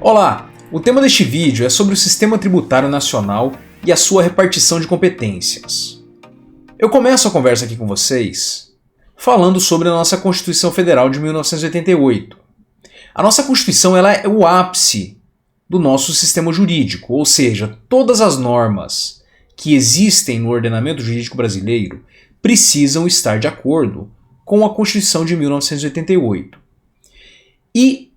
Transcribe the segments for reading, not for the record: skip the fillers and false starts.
Olá! O tema deste vídeo é sobre o Sistema Tributário Nacional e a sua repartição de competências. Eu começo a conversa aqui com vocês falando sobre a nossa Constituição Federal de 1988. A nossa Constituição ela é o ápice do nosso sistema jurídico, ou seja, todas as normas que existem no ordenamento jurídico brasileiro precisam estar de acordo com a Constituição de 1988. E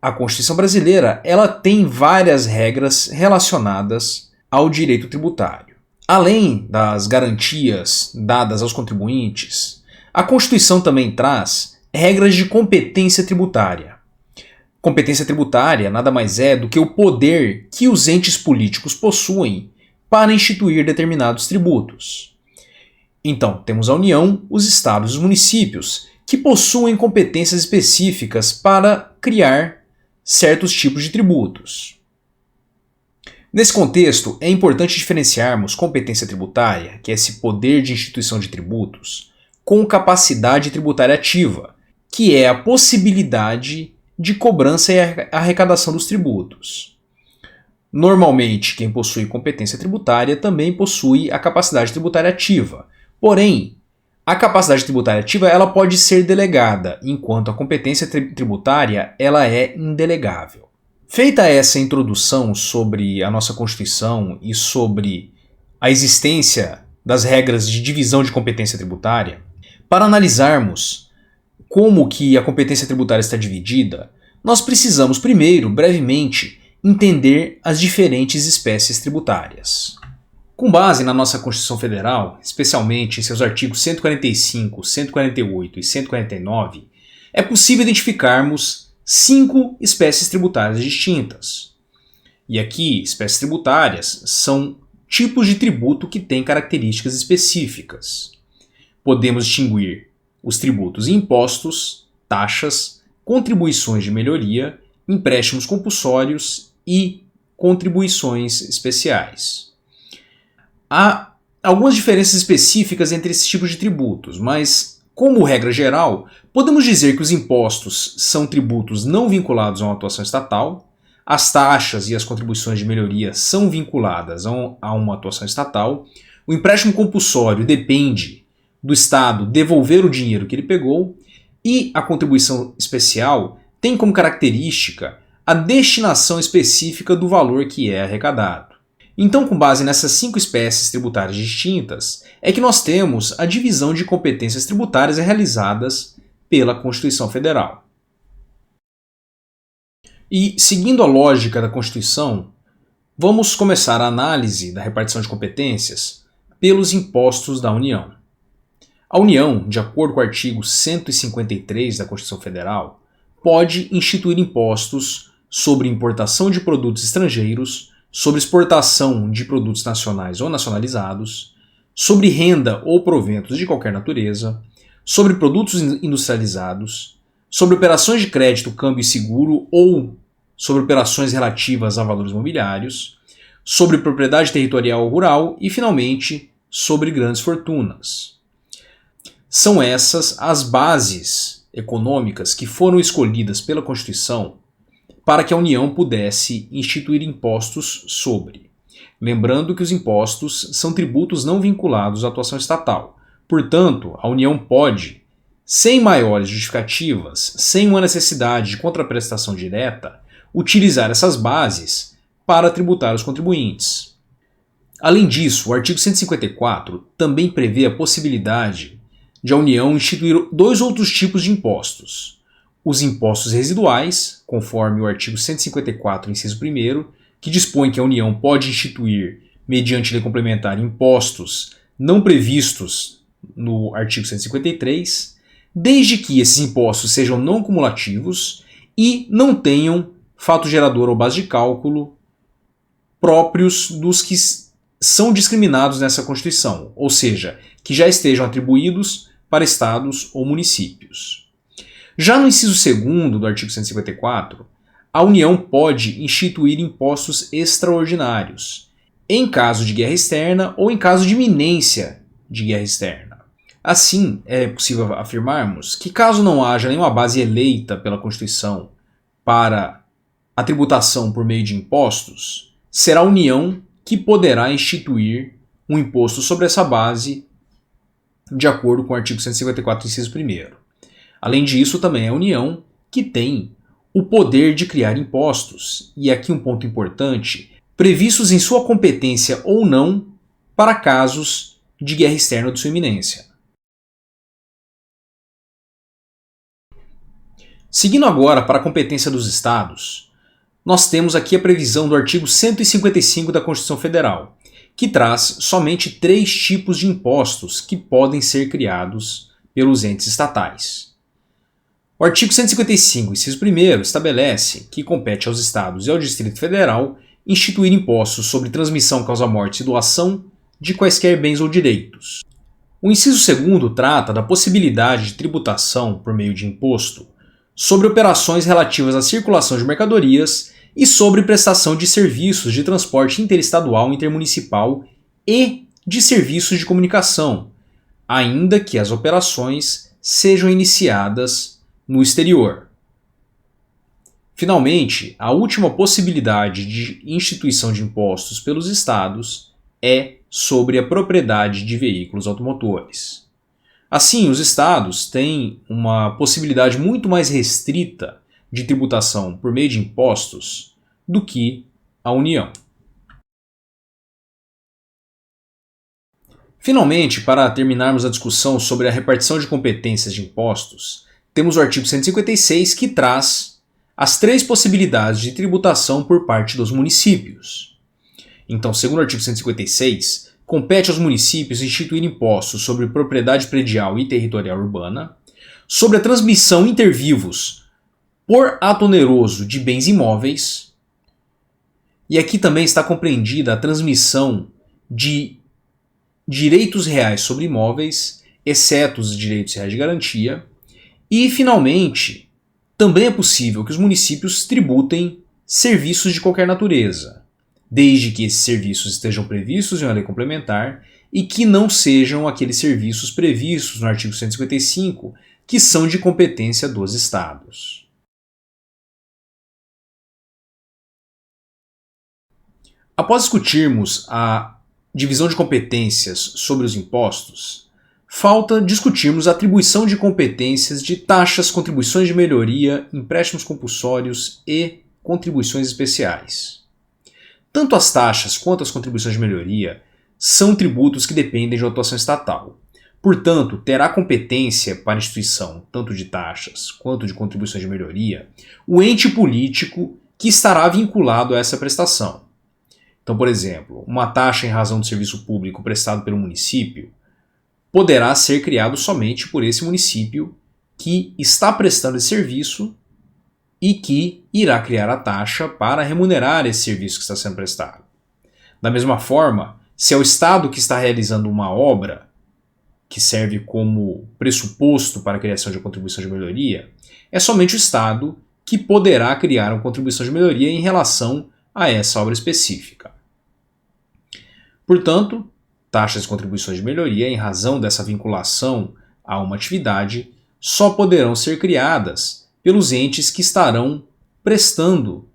a Constituição brasileira ela tem várias regras relacionadas ao direito tributário. Além das garantias dadas aos contribuintes, a Constituição também traz regras de competência tributária. Competência tributária nada mais é do que o poder que os entes políticos possuem para instituir determinados tributos. Então, temos a União, os estados e os municípios, que possuem competências específicas para criar certos tipos de tributos. Nesse contexto, é importante diferenciarmos competência tributária, que é esse poder de instituição de tributos, com capacidade tributária ativa, que é a possibilidade de cobrança e arrecadação dos tributos. Normalmente, quem possui competência tributária também possui a capacidade tributária ativa. Porém, a capacidade tributária ativa ela pode ser delegada, enquanto a competência tributária ela é indelegável. Feita essa introdução sobre a nossa Constituição e sobre a existência das regras de divisão de competência tributária, para analisarmos como que a competência tributária está dividida, nós precisamos primeiro, brevemente, entender as diferentes espécies tributárias. Com base na nossa Constituição Federal, especialmente em seus artigos 145, 148 e 149, é possível identificarmos 5 espécies tributárias distintas. E aqui, espécies tributárias são tipos de tributo que têm características específicas. Podemos distinguir os tributos impostos, taxas, contribuições de melhoria, empréstimos compulsórios e contribuições especiais. Há algumas diferenças específicas entre esses tipos de tributos, mas, como regra geral, podemos dizer que os impostos são tributos não vinculados a uma atuação estatal, as taxas e as contribuições de melhoria são vinculadas a uma atuação estatal, o empréstimo compulsório depende do Estado devolver o dinheiro que ele pegou e a contribuição especial tem como característica a destinação específica do valor que é arrecadado. Então, com base nessas 5 espécies tributárias distintas, é que nós temos a divisão de competências tributárias realizadas pela Constituição Federal. E, seguindo a lógica da Constituição, vamos começar a análise da repartição de competências pelos impostos da União. A União, de acordo com o artigo 153 da Constituição Federal, pode instituir impostos sobre importação de produtos estrangeiros, sobre exportação de produtos nacionais ou nacionalizados, sobre renda ou proventos de qualquer natureza, sobre produtos industrializados, sobre operações de crédito, câmbio e seguro ou sobre operações relativas a valores mobiliários, sobre propriedade territorial rural e, finalmente, sobre grandes fortunas. São essas as bases econômicas que foram escolhidas pela Constituição para que a União pudesse instituir impostos sobre. Lembrando que os impostos são tributos não vinculados à atuação estatal. Portanto, a União pode, sem maiores justificativas, sem uma necessidade de contraprestação direta, utilizar essas bases para tributar os contribuintes. Além disso, o artigo 154 também prevê a possibilidade de a União instituir 2 outros tipos de impostos. Os impostos residuais, conforme o artigo 154, inciso 1º, que dispõe que a União pode instituir, mediante lei complementar, impostos não previstos no artigo 153, desde que esses impostos sejam não cumulativos e não tenham fato gerador ou base de cálculo próprios dos que são discriminados nessa Constituição, ou seja, que já estejam atribuídos para estados ou municípios. Já no inciso 2º do artigo 154, a União pode instituir impostos extraordinários, em caso de guerra externa ou em caso de iminência de guerra externa. Assim, é possível afirmarmos que caso não haja nenhuma base eleita pela Constituição para a tributação por meio de impostos, será a União que poderá instituir um imposto sobre essa base, de acordo com o artigo 154, inciso 1º. Além disso, também é a União que tem o poder de criar impostos, e aqui um ponto importante, previstos em sua competência ou não para casos de guerra externa de sua eminência. Seguindo agora para a competência dos Estados, nós temos aqui a previsão do artigo 155 da Constituição Federal, que traz somente 3 tipos de impostos que podem ser criados pelos entes estatais. O artigo 155, inciso 1º, estabelece que compete aos Estados e ao Distrito Federal instituir impostos sobre transmissão, causa-morte e doação de quaisquer bens ou direitos. O inciso 2º trata da possibilidade de tributação por meio de imposto sobre operações relativas à circulação de mercadorias e sobre prestação de serviços de transporte interestadual, intermunicipal e de serviços de comunicação, ainda que as operações sejam iniciadas no exterior. Finalmente, a última possibilidade de instituição de impostos pelos Estados é sobre a propriedade de veículos automotores. Assim, os Estados têm uma possibilidade muito mais restrita de tributação por meio de impostos do que a União. Finalmente, para terminarmos a discussão sobre a repartição de competências de impostos, temos o artigo 156 que traz as 3 possibilidades de tributação por parte dos municípios. Então, segundo o artigo 156, compete aos municípios instituir impostos sobre propriedade predial e territorial urbana, sobre a transmissão inter vivos por ato oneroso de bens imóveis, e aqui também está compreendida a transmissão de direitos reais sobre imóveis, exceto os direitos reais de garantia, e, finalmente, também é possível que os municípios tributem serviços de qualquer natureza, desde que esses serviços estejam previstos em uma lei complementar e que não sejam aqueles serviços previstos no artigo 155, que são de competência dos Estados. Após discutirmos a divisão de competências sobre os impostos, falta discutirmos a atribuição de competências de taxas, contribuições de melhoria, empréstimos compulsórios e contribuições especiais. Tanto as taxas quanto as contribuições de melhoria são tributos que dependem de uma atuação estatal. Portanto, terá competência para a instituição tanto de taxas quanto de contribuições de melhoria o ente político que estará vinculado a essa prestação. Então, por exemplo, uma taxa em razão do serviço público prestado pelo município poderá ser criado somente por esse município que está prestando esse serviço e que irá criar a taxa para remunerar esse serviço que está sendo prestado. Da mesma forma, se é o Estado que está realizando uma obra que serve como pressuposto para a criação de contribuição de melhoria, é somente o Estado que poderá criar uma contribuição de melhoria em relação a essa obra específica. Portanto, taxas e contribuições de melhoria, em razão dessa vinculação a uma atividade, só poderão ser criadas pelos entes que estarão prestando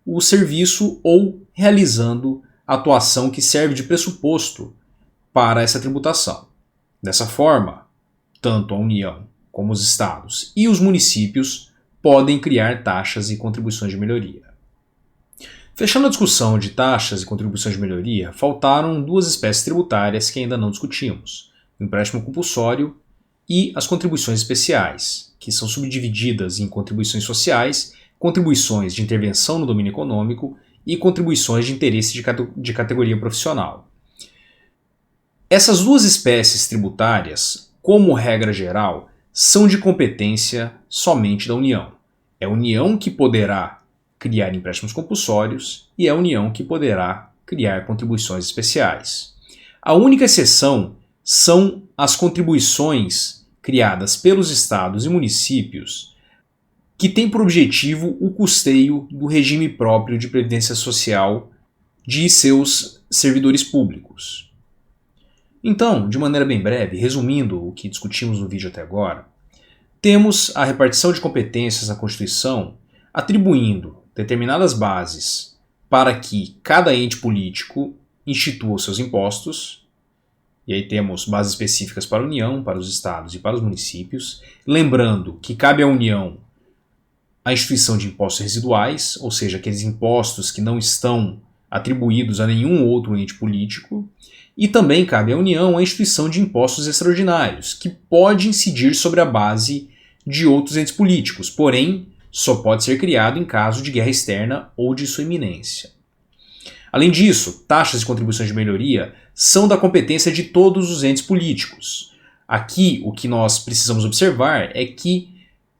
o serviço ou realizando a atuação que serve de pressuposto para essa tributação. Dessa forma, tanto a União como os Estados e os municípios podem criar taxas e contribuições de melhoria. Fechando a discussão de taxas e contribuições de melhoria, faltaram 2 espécies tributárias que ainda não discutimos: o empréstimo compulsório e as contribuições especiais, que são subdivididas em contribuições sociais, contribuições de intervenção no domínio econômico e contribuições de interesse de categoria profissional. Essas 2 espécies tributárias, como regra geral, são de competência somente da União. É a União que poderá criar empréstimos compulsórios e é a União que poderá criar contribuições especiais. A única exceção são as contribuições criadas pelos estados e municípios que têm por objetivo o custeio do regime próprio de previdência social de seus servidores públicos. Então, de maneira bem breve, resumindo o que discutimos no vídeo até agora, temos a repartição de competências na Constituição atribuindo determinadas bases para que cada ente político institua os seus impostos. E aí temos bases específicas para a União, para os estados e para os municípios. Lembrando que cabe à União a instituição de impostos residuais, ou seja, aqueles impostos que não estão atribuídos a nenhum outro ente político. E também cabe à União a instituição de impostos extraordinários, que pode incidir sobre a base de outros entes políticos, porém só pode ser criado em caso de guerra externa ou de sua iminência. Além disso, taxas e contribuições de melhoria são da competência de todos os entes políticos. Aqui, o que nós precisamos observar é que,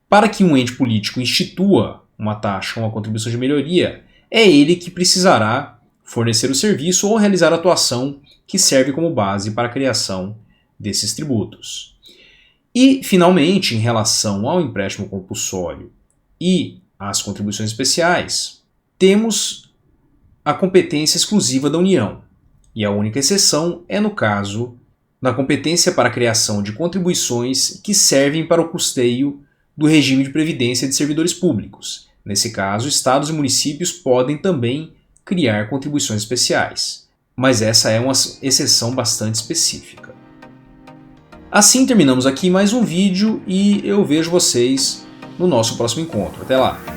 para que um ente político institua uma taxa ou uma contribuição de melhoria, é ele que precisará fornecer o serviço ou realizar a atuação que serve como base para a criação desses tributos. E, finalmente, em relação ao empréstimo compulsório e às contribuições especiais, temos a competência exclusiva da União, e a única exceção é no caso da competência para a criação de contribuições que servem para o custeio do regime de previdência de servidores públicos. Nesse caso, estados e municípios podem também criar contribuições especiais, mas essa é uma exceção bastante específica. Assim terminamos aqui mais um vídeo e eu vejo vocês no nosso próximo encontro. Até lá!